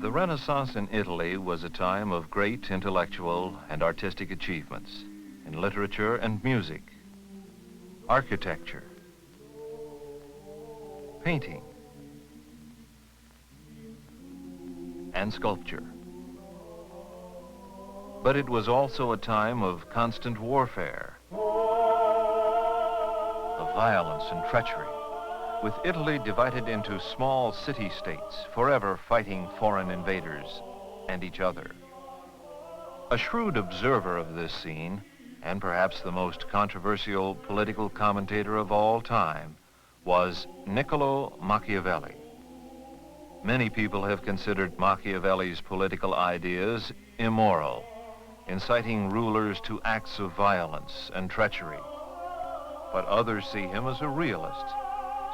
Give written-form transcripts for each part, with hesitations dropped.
The Renaissance in Italy was a time of great intellectual and artistic achievements in literature and music, architecture, painting, and sculpture. But it was also a time of constant warfare, of violence and treachery, with Italy divided into small city-states, forever fighting foreign invaders and each other. A shrewd observer of this scene, and perhaps the most controversial political commentator of all time, was Niccolo Machiavelli. Many people have considered Machiavelli's political ideas immoral, inciting rulers to acts of violence and treachery. But others see him as a realist,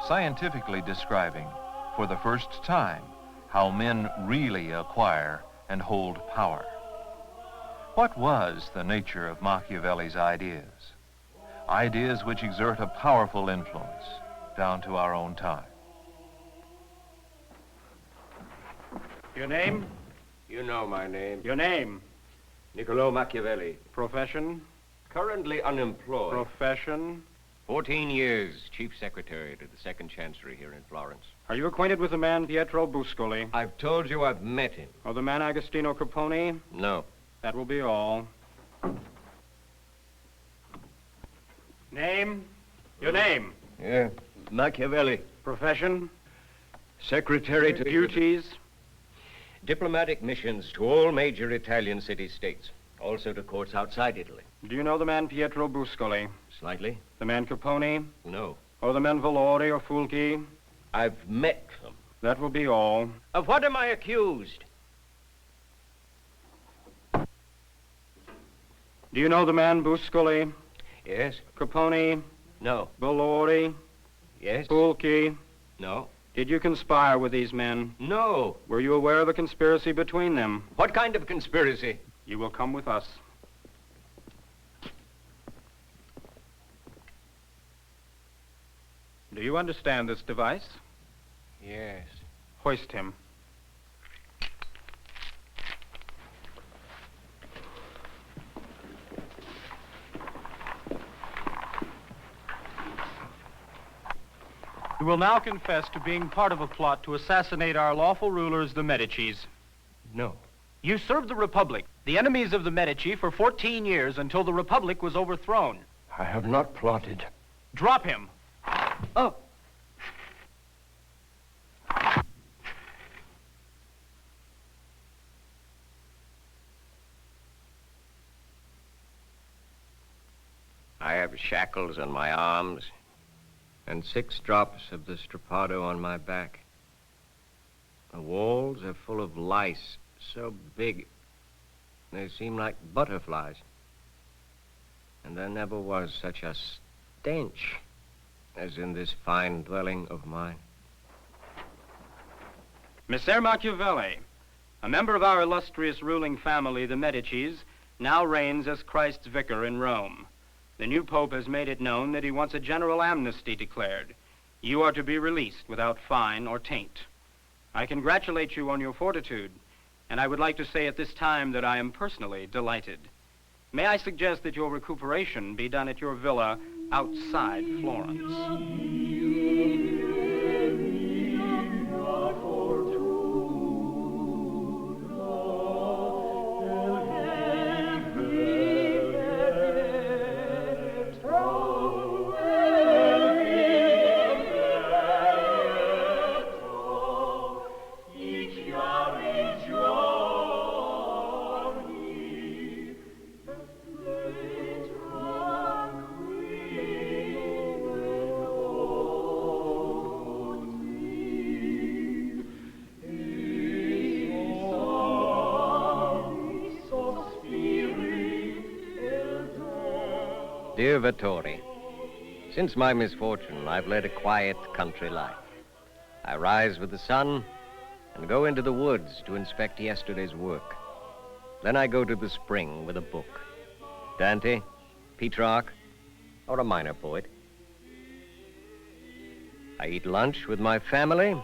scientifically describing, for the first time, how men really acquire and hold power. What was the nature of Machiavelli's ideas? Ideas which exert a powerful influence down to our own time. Your name? You know my name. Your name? Niccolo Machiavelli. Profession? Currently unemployed. Profession? 14 years, Chief Secretary to the Second Chancery here in Florence. Are you acquainted with the man Pietro Buscoli? I've told you I've met him. Or the man Agostino Capone? No. That will be all. Name? Your name? Yeah, Machiavelli. Profession? Secretary to... Duties? Diplomatic missions to all major Italian city-states. Also to courts outside Italy. Do you know the man Pietro Buscoli? Slightly. The man Capone? No. Or the men Valori or Fulci? I've met them. That will be all. Of what am I accused? Do you know the man Buscoli? Yes. Capone? No. Valori? Yes. Fulci? No. Did you conspire with these men? No. Were you aware of the conspiracy between them? What kind of conspiracy? You will come with us. Do you understand this device? Yes. Hoist him. You will now confess to being part of a plot to assassinate our lawful rulers, the Medicis. No. You served the Republic, the enemies of the Medici, for 14 years until the Republic was overthrown. I have not plotted. Drop him. Oh. I have shackles on my arms and 6 drops of the strappado on my back. The walls are full of lice, so big they seem like butterflies. And there never was such a stench as in this fine dwelling of mine. Messer Machiavelli, a member of our illustrious ruling family, the Medicis, now reigns as Christ's vicar in Rome. The new pope has made it known that he wants a general amnesty declared. You are to be released without fine or taint. I congratulate you on your fortitude, and I would like to say at this time that I am personally delighted. May I suggest that your recuperation be done at your villa outside Florence? Dear Vittori, since my misfortune, I've led a quiet country life. I rise with the sun and go into the woods to inspect yesterday's work. Then I go to the spring with a book. Dante, Petrarch, or a minor poet. I eat lunch with my family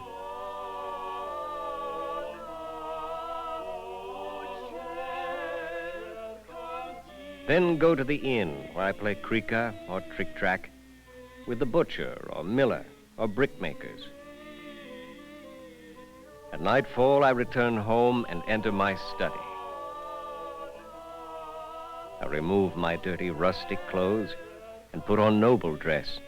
Then go to the inn where I play crica or trick-track with the butcher or miller or brickmakers. At nightfall, I return home and enter my study. I remove my dirty rustic clothes and put on noble dress.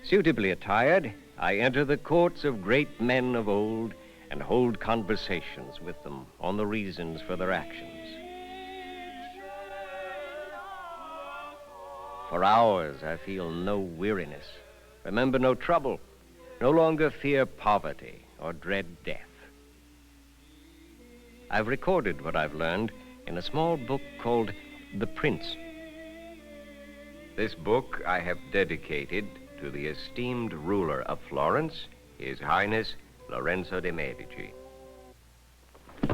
Suitably attired, I enter the courts of great men of old and hold conversations with them on the reasons for their actions. For hours, I feel no weariness, remember no trouble, no longer fear poverty or dread death. I've recorded what I've learned in a small book called The Prince. This book I have dedicated to the esteemed ruler of Florence, His Highness Lorenzo de' Medici. I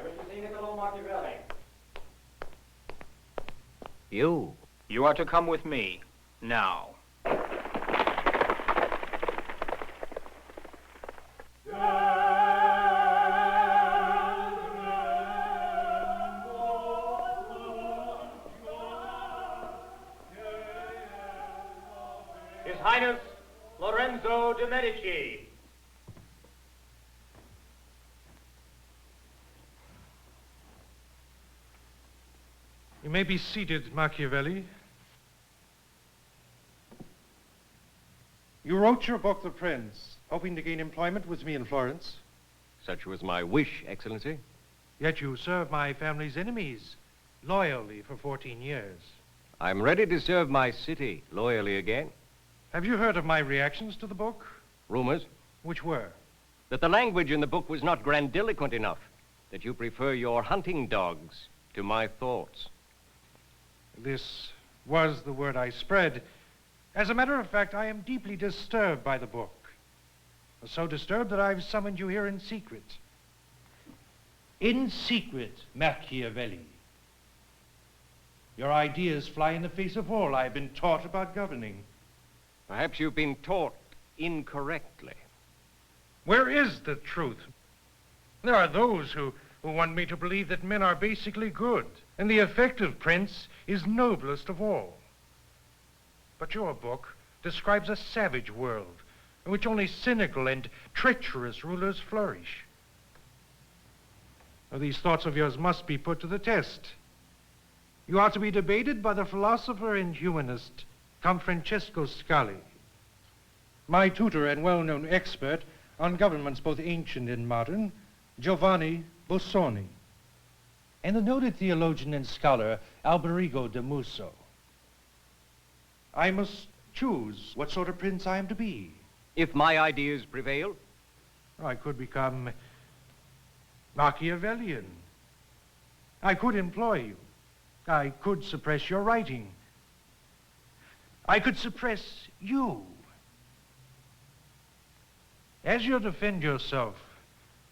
wish to see Niccolo Machiavelli. You? You are to come with me, now. His Highness Lorenzo de' Medici. You may be seated, Machiavelli. You wrote your book, The Prince, hoping to gain employment with me in Florence. Such was my wish, Excellency. Yet you served my family's enemies loyally for 14 years. I'm ready to serve my city loyally again. Have you heard of my reactions to the book? Rumors Which were? that the language in the book was not grandiloquent enough, that you prefer your hunting dogs to my thoughts. This was the word I spread. As a matter of fact, I am deeply disturbed by the book. So disturbed that I've summoned you here in secret. In secret, Machiavelli. Your ideas fly in the face of all I've been taught about governing. Perhaps you've been taught incorrectly. Where is the truth? There are those who want me to believe that men are basically good, and the effective prince is noblest of all. But your book describes a savage world in which only cynical and treacherous rulers flourish. Now, these thoughts of yours must be put to the test. You are to be debated by the philosopher and humanist, Count Francesco Scali, my tutor and well-known expert on governments both ancient and modern, Giovanni Bossoni, and the noted theologian and scholar Alberigo de Musso. I must choose what sort of prince I am to be. If my ideas prevail, I could become Machiavellian. I could employ you. I could suppress your writing. I could suppress you. As you defend yourself,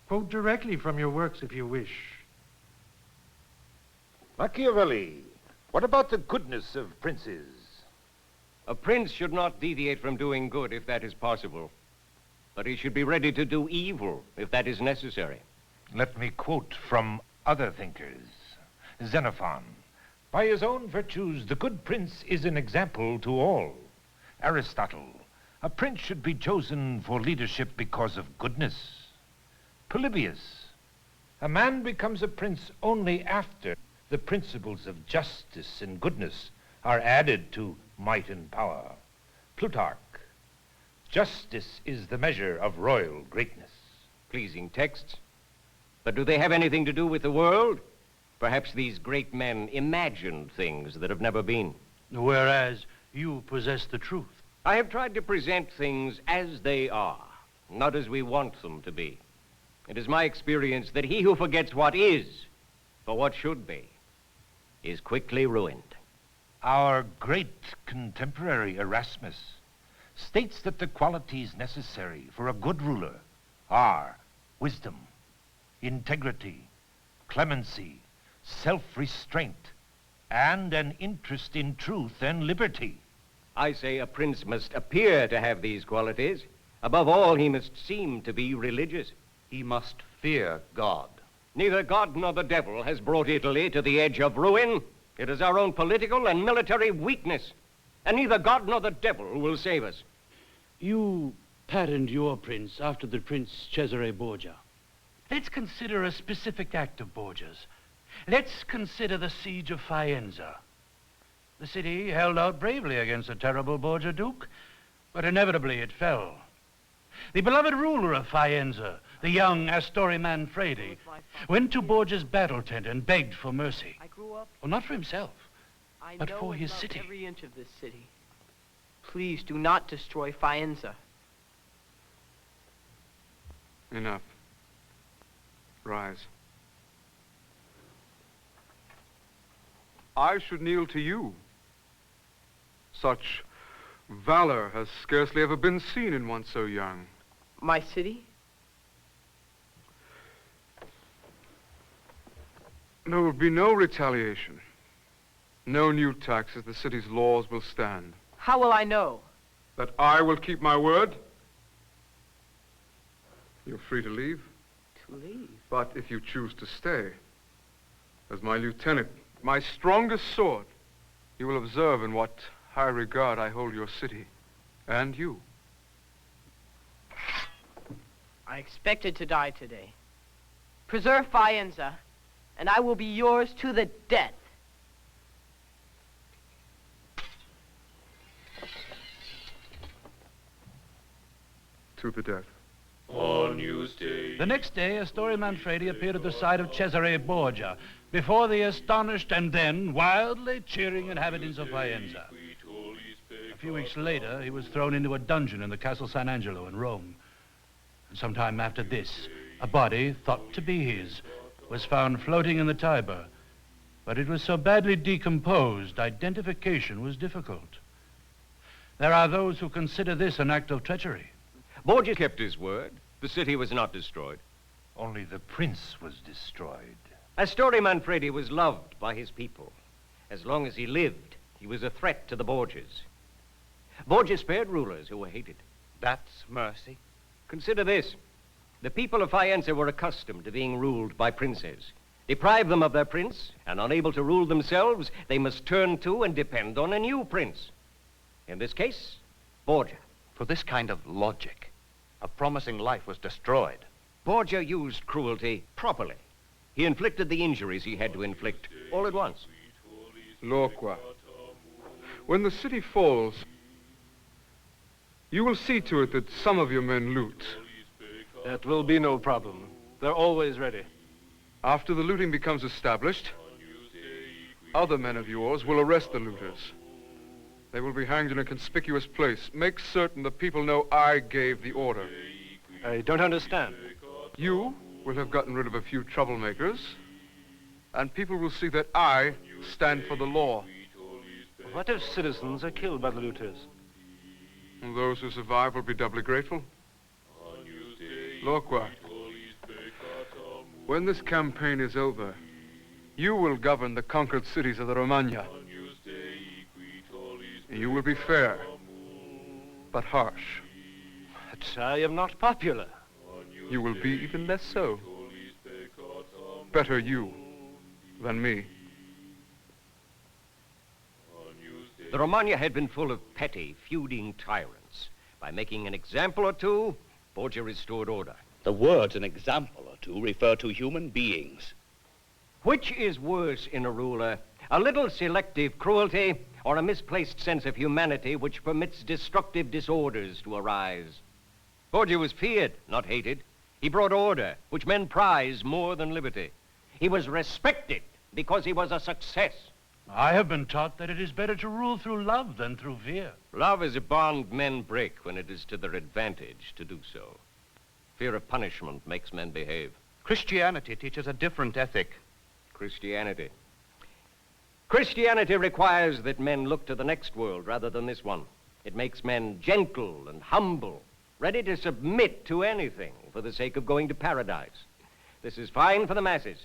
quote directly from your works if you wish. Machiavelli, what about the goodness of princes? a prince should not deviate from doing good if that is possible, but he should be ready to do evil if that is necessary. Let me quote from other thinkers. Xenophon, by his own virtues, the good prince is an example to all. Aristotle, a prince should be chosen for leadership because of goodness. Polybius, a man becomes a prince only after the principles of justice and goodness are added to might and power. Plutarch, justice is the measure of royal greatness. Pleasing texts. But do they have anything to do with the world? Perhaps these great men imagined things that have never been. Whereas you possess the truth. I have tried to present things as they are, not as we want them to be. It is my experience that he who forgets what is for what should be is quickly ruined. Our great contemporary Erasmus states that the qualities necessary for a good ruler are wisdom, integrity, clemency, self-restraint, and an interest in truth and liberty. I say a prince must appear to have these qualities. Above all, he must seem to be religious. He must fear God. Neither God nor the devil has brought Italy to the edge of ruin. It is our own political and military weakness. And neither God nor the devil will save us. You patterned your prince after the Prince Cesare Borgia. Let's consider a specific act of Borgia's. Let's consider the siege of Faenza. The city held out bravely against the terrible Borgia Duke, but inevitably it fell. The beloved ruler of Faenza, the young Astori Manfredi, went to Borgia's battle tent and begged for mercy. I grew up. Well, not for himself, but for his city. Every inch of this city. Please do not destroy Faenza. Enough. Rise. I should kneel to you. Such valor has scarcely ever been seen in one so young. My city? There will be no retaliation. No new taxes. The city's laws will stand. How will I know? That I will keep my word? You're free to leave. To leave? But if you choose to stay, as my lieutenant, my strongest sword, you will observe in what high regard I hold your city, and you. I expected to die today. Preserve Faenza, and I will be yours to the death. To the death. The next day, Astori Manfredi appeared at the side of Cesare Borgia, before the astonished and then wildly cheering inhabitants of Faenza. A few weeks later, he was thrown into a dungeon in the Castle San Angelo in Rome. And sometime after this, a body, thought to be his, was found floating in the Tiber. But it was so badly decomposed, identification was difficult. There are those who consider this an act of treachery. Borgia kept his word. The city was not destroyed. Only the prince was destroyed. Astori Manfredi was loved by his people. As long as he lived, he was a threat to the Borgias. Borgia spared rulers who were hated. That's mercy. Consider this. The people of Faenza were accustomed to being ruled by princes. Deprive them of their prince, and unable to rule themselves, they must turn to and depend on a new prince. In this case, Borgia. For this kind of logic, a promising life was destroyed. Borgia used cruelty properly. He inflicted the injuries he had to inflict all at once. Loqua. When the city falls, you will see to it that some of your men loot. That will be no problem. They're always ready. After the looting becomes established, other men of yours will arrest the looters. They will be hanged in a conspicuous place. Make certain the people know I gave the order. I don't understand. You will have gotten rid of a few troublemakers, and people will see that I stand for the law. What if citizens are killed by the looters? And those who survive will be doubly grateful. Loqua, when this campaign is over, you will govern the conquered cities of the Romagna. You will be fair, but harsh. But I am not popular. You will be even less so. Better you than me. The Romagna had been full of petty, feuding tyrants. By making an example or two, Borgia restored order. The words an example or two refer to human beings. Which is worse in a ruler, a little selective cruelty or a misplaced sense of humanity which permits destructive disorders to arise? Borgia was feared, not hated. He brought order, which men prize more than liberty. He was respected because he was a success. I have been taught that it is better to rule through love than through fear. Love is a bond men break when it is to their advantage to do so. Fear of punishment makes men behave. Christianity teaches a different ethic. Christianity requires that men look to the next world rather than this one. It makes men gentle and humble, ready to submit to anything for the sake of going to paradise. This is fine for the masses.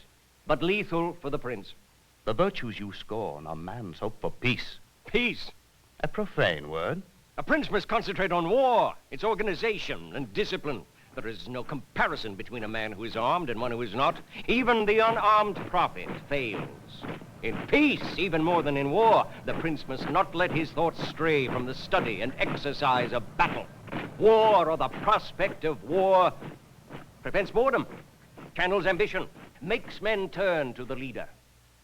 but lethal for the prince. The virtues you scorn are man's hope for peace. Peace. A profane word. A prince must concentrate on war, its organization and discipline. There is no comparison between a man who is armed and one who is not. Even the unarmed prophet fails. In peace, even more than in war, the prince must not let his thoughts stray from the study and exercise of battle. War, or the prospect of war, prevents boredom, channels ambition, makes men turn to the leader.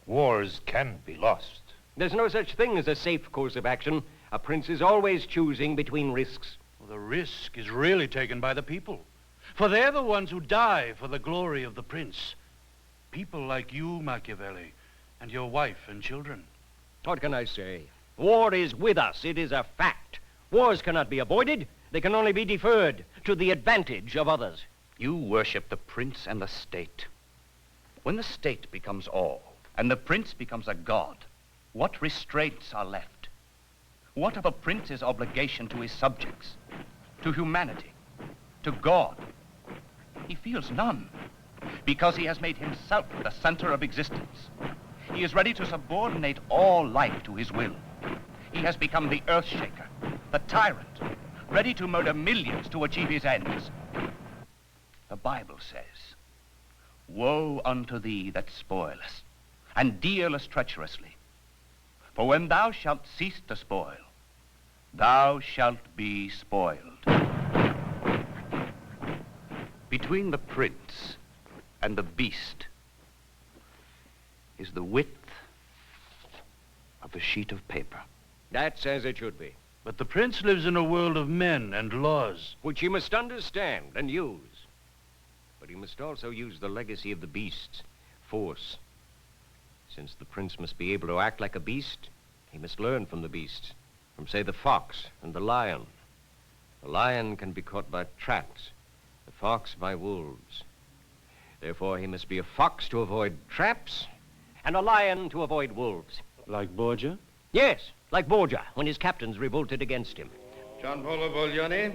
Wars can be lost. There's no such thing as a safe course of action. A prince is always choosing between risks. Well, the risk is really taken by the people, for they're the ones who die for the glory of the prince. People like you, Machiavelli, and your wife and children. What can I say? War is with us. It is a fact. Wars cannot be avoided. They can only be deferred to the advantage of others. You worship the prince and the state. When the state becomes all, and the prince becomes a god, what restraints are left? What of a prince's obligation to his subjects, to humanity, to God? He feels none, because he has made himself the center of existence. He is ready to subordinate all life to his will. He has become the earth-shaker, the tyrant, ready to murder millions to achieve his ends. The Bible says, "Woe unto thee that spoilest, and dealest treacherously. For when thou shalt cease to spoil, thou shalt be spoiled." Between the prince and the beast is the width of a sheet of paper. That's as it should be. But the prince lives in a world of men and laws, Which he must understand and use. But he must also use the legacy of the beasts, force. Since the prince must be able to act like a beast, he must learn from the beasts, from, say, the fox and the lion. The lion can be caught by traps, the fox by wolves. Therefore, he must be a fox to avoid traps, and a lion to avoid wolves. Like Borgia? Yes, like Borgia, when his captains revolted against him. Gian Paolo Boglione,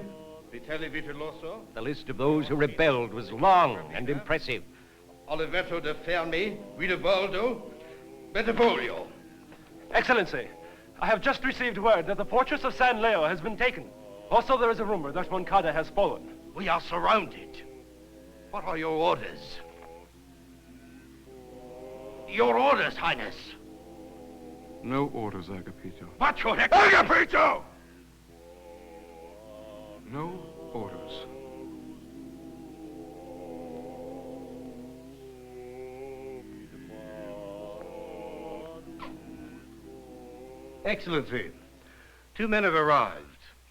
Vitelli Vitelloso, The list of those who rebelled was long and impressive. Oliveto de Fermi, Guidobaldo, Bentivoglio. Excellency, I have just received word that the fortress of San Leo has been taken. Also, there is a rumor that Moncada has fallen. We are surrounded. What are your orders? Your orders, Highness. No orders, Agapito. What your Agapito! No orders. Excellency, two men have arrived.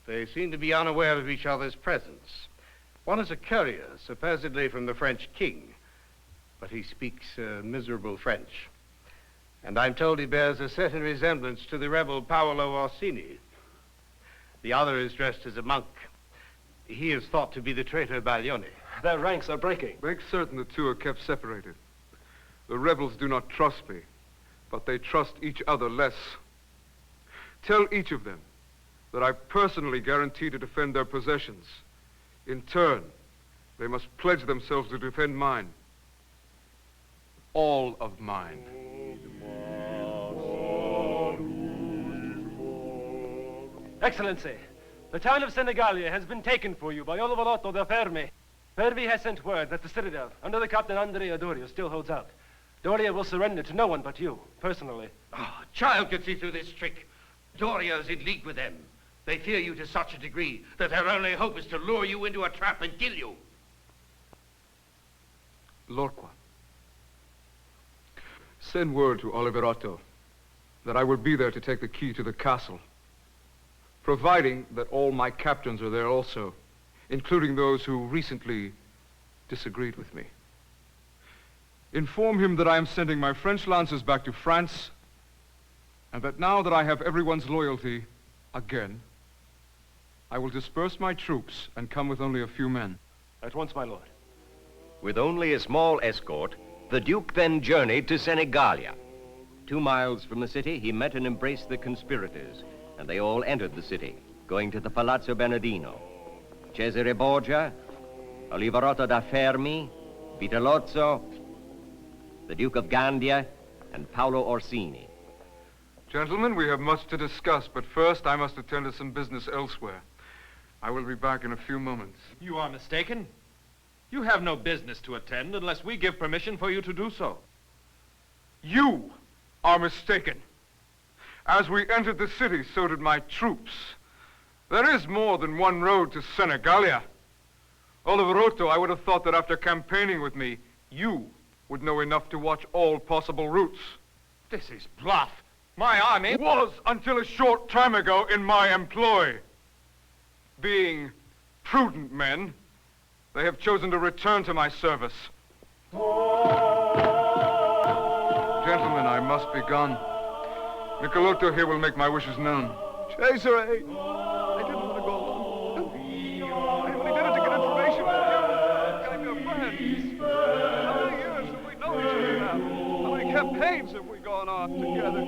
They seem to be unaware of each other's presence. One is a courier, supposedly from the French king, but he speaks miserable French. And I'm told he bears a certain resemblance to the rebel Paolo Orsini. The other is dressed as a monk. He is thought to be the traitor Baglione. Their ranks are breaking. Make certain the two are kept separated. The rebels do not trust me, but they trust each other less. Tell each of them that I personally guarantee to defend their possessions. In turn, they must pledge themselves to defend mine. All of mine. Excellency, the town of Senigallia has been taken for you by Oliveto de Fermi. Fermi has sent word that the citadel, under the Captain Andrea Doria, still holds out. Doria will surrender to no one but you, personally. Ah, a child could see through this trick. Doria is in league with them. They fear you to such a degree that their only hope is to lure you into a trap and kill you. Lorqua, send word to Oliverotto that I will be there to take the key to the castle, providing that all my captains are there also, including those who recently disagreed with me. Inform him that I am sending my French lancers back to France, and that now that I have everyone's loyalty again, I will disperse my troops and come with only a few men. At once, my lord. With only a small escort, the Duke then journeyed to Senigallia. 2 miles from the city, he met and embraced the conspirators, and they all entered the city, going to the Palazzo Bernardino. Cesare Borgia, Oliverotto da Fermi, Vitellozzo, the Duke of Gandia, and Paolo Orsini. Gentlemen, we have much to discuss, but first I must attend to some business elsewhere. I will be back in a few moments. You are mistaken. You have no business to attend unless we give permission for you to do so. You are mistaken. As we entered the city, so did my troops. There is more than one road to Senegalia. Oliverotto, I would have thought that after campaigning with me, you would know enough to watch all possible routes. This is bluff. My army was until a short time ago in my employ. Being prudent men, they have chosen to return to my service. Gentlemen, I must be gone. Niccolotto here will make my wishes known. Cesare, I didn't want to go along. I only did it to get information from you. I'm your friend. How many years have we known each other now? How many campaigns have we gone on together?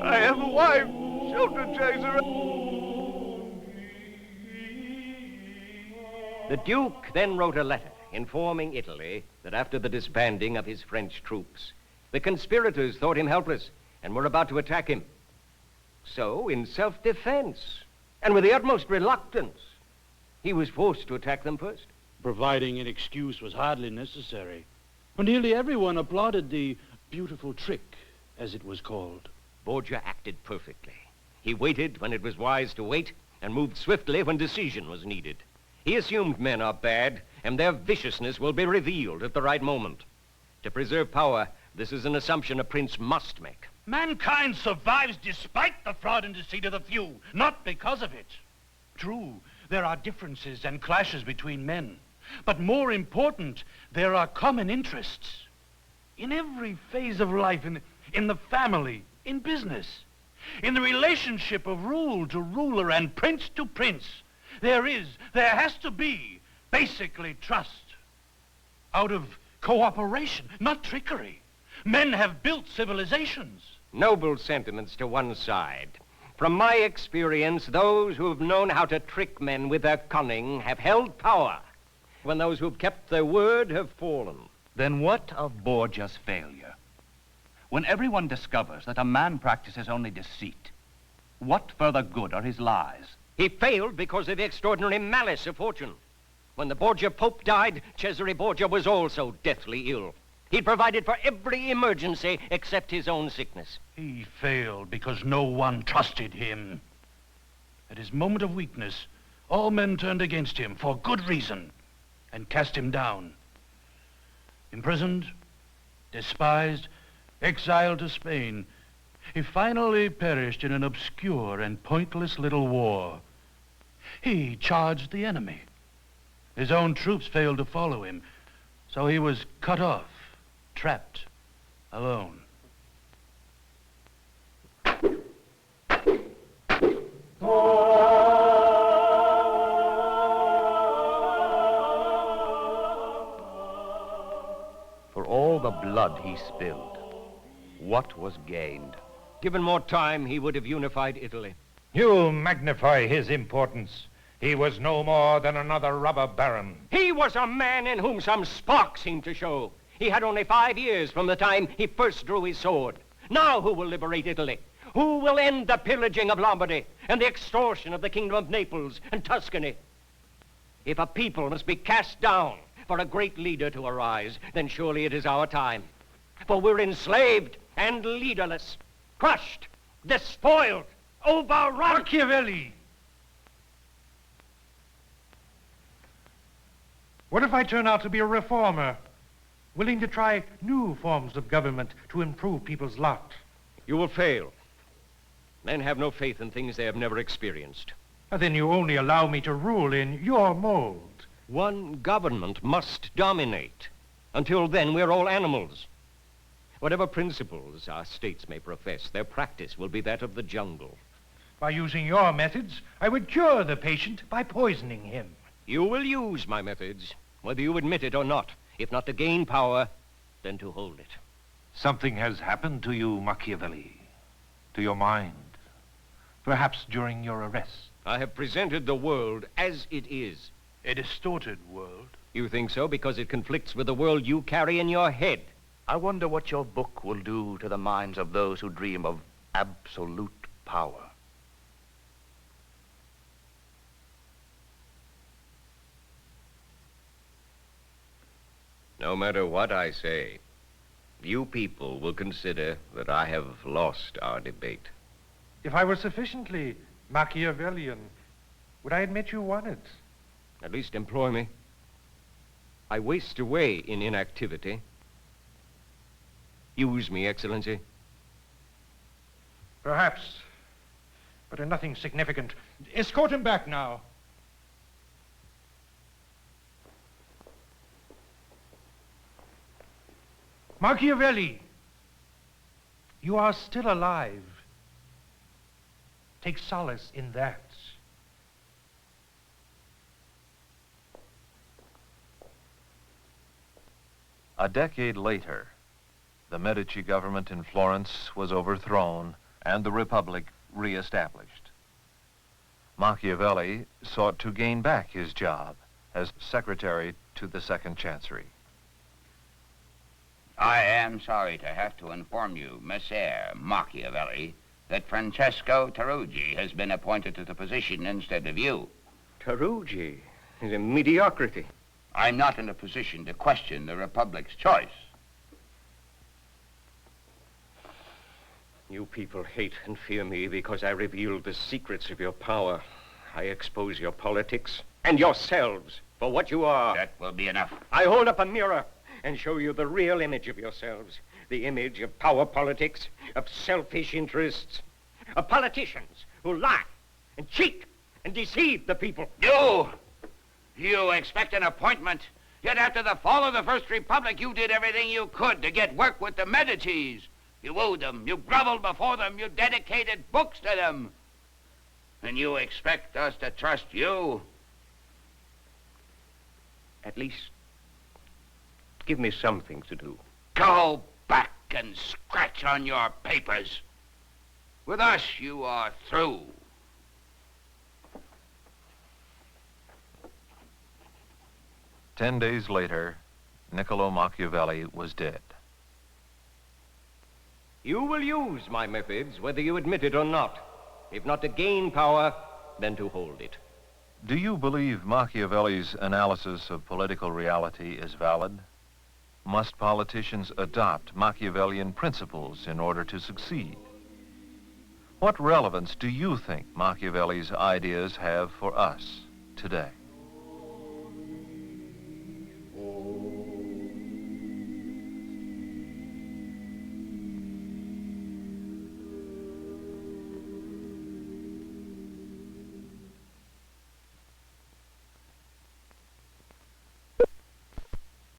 I have a wife, children, Cesare. The Duke then wrote a letter informing Italy that after the disbanding of his French troops, the conspirators thought him helpless and were about to attack him. So, in self-defense, and with the utmost reluctance, he was forced to attack them first. Providing an excuse was hardly necessary. Nearly everyone applauded the beautiful trick, as it was called. Borgia acted perfectly. He waited when it was wise to wait, and moved swiftly when decision was needed. He assumed men are bad, and their viciousness will be revealed at the right moment. To preserve power, this is an assumption a prince must make. Mankind survives despite the fraud and deceit of the few, not because of it. True, there are differences and clashes between men, but more important, there are common interests. In every phase of life, in the family, in business, in the relationship of rule to ruler and prince to prince, there has to be, basically, trust. Out of cooperation, not trickery. Men have built civilizations. Noble sentiments to one side. From my experience, those who have known how to trick men with their cunning have held power, when those who've kept their word have fallen. Then what of Borgia's failure? When everyone discovers that a man practices only deceit, what further good are his lies? He failed because of the extraordinary malice of fortune. When the Borgia Pope died, Cesare Borgia was also deathly ill. He'd provided for every emergency except his own sickness. He failed because no one trusted him. At his moment of weakness, all men turned against him for good reason and cast him down. Imprisoned, despised, exiled to Spain, he finally perished in an obscure and pointless little war. He charged the enemy. His own troops failed to follow him, so he was cut off, trapped, alone. For all the blood he spilled, what was gained? Given more time, he would have unified Italy. You magnify his importance. He was no more than another robber baron. He was a man in whom some spark seemed to show. He had only 5 years from the time he first drew his sword. Now who will liberate Italy? Who will end the pillaging of Lombardy and the extortion of the kingdom of Naples and Tuscany? If a people must be cast down for a great leader to arise, then surely it is our time. For we're enslaved and leaderless, crushed, despoiled, overrun. Machiavelli! What if I turn out to be a reformer, willing to try new forms of government to improve people's lot? You will fail. Men have no faith in things they have never experienced. Then you only allow me to rule in your mold. One government must dominate. Until then, we're all animals. Whatever principles our states may profess, their practice will be that of the jungle. By using your methods, I would cure the patient by poisoning him. You will use my methods, whether you admit it or not. If not to gain power, then to hold it. Something has happened to you, Machiavelli, to your mind, perhaps during your arrest. I have presented the world as it is. A distorted world. You think so because it conflicts with the world you carry in your head. I wonder what your book will do to the minds of those who dream of absolute power. No matter what I say, you people will consider that I have lost our debate. If I were sufficiently Machiavellian, would I admit you won it? At least employ me. I waste away in inactivity. Use me, Excellency. Perhaps, but in nothing significant. Escort him back now. Machiavelli, you are still alive. Take solace in that. A decade later, the Medici government in Florence was overthrown and the Republic re-established. Machiavelli sought to gain back his job as secretary to the Second Chancery. I am sorry to have to inform you, Messer Machiavelli, that Francesco Tarugi has been appointed to the position instead of you. Tarugi is a mediocrity. I'm not in a position to question the Republic's choice. You people hate and fear me because I revealed the secrets of your power. I expose your politics and yourselves for what you are. That will be enough. I hold up a mirror and show you the real image of yourselves. The image of power politics, of selfish interests, of politicians who lie and cheat and deceive the people. You expect an appointment, yet after the fall of the First Republic, you did everything you could to get work with the Medicis. You wooed them, you groveled before them, you dedicated books to them. And you expect us to trust you? At least, give me something to do. Go back and scratch on your papers. With us, you are through. Ten days later, Niccolo Machiavelli was dead. You will use my methods, whether you admit it or not. If not to gain power, then to hold it. Do you believe Machiavelli's analysis of political reality is valid? Must politicians adopt Machiavellian principles in order to succeed? What relevance do you think Machiavelli's ideas have for us today?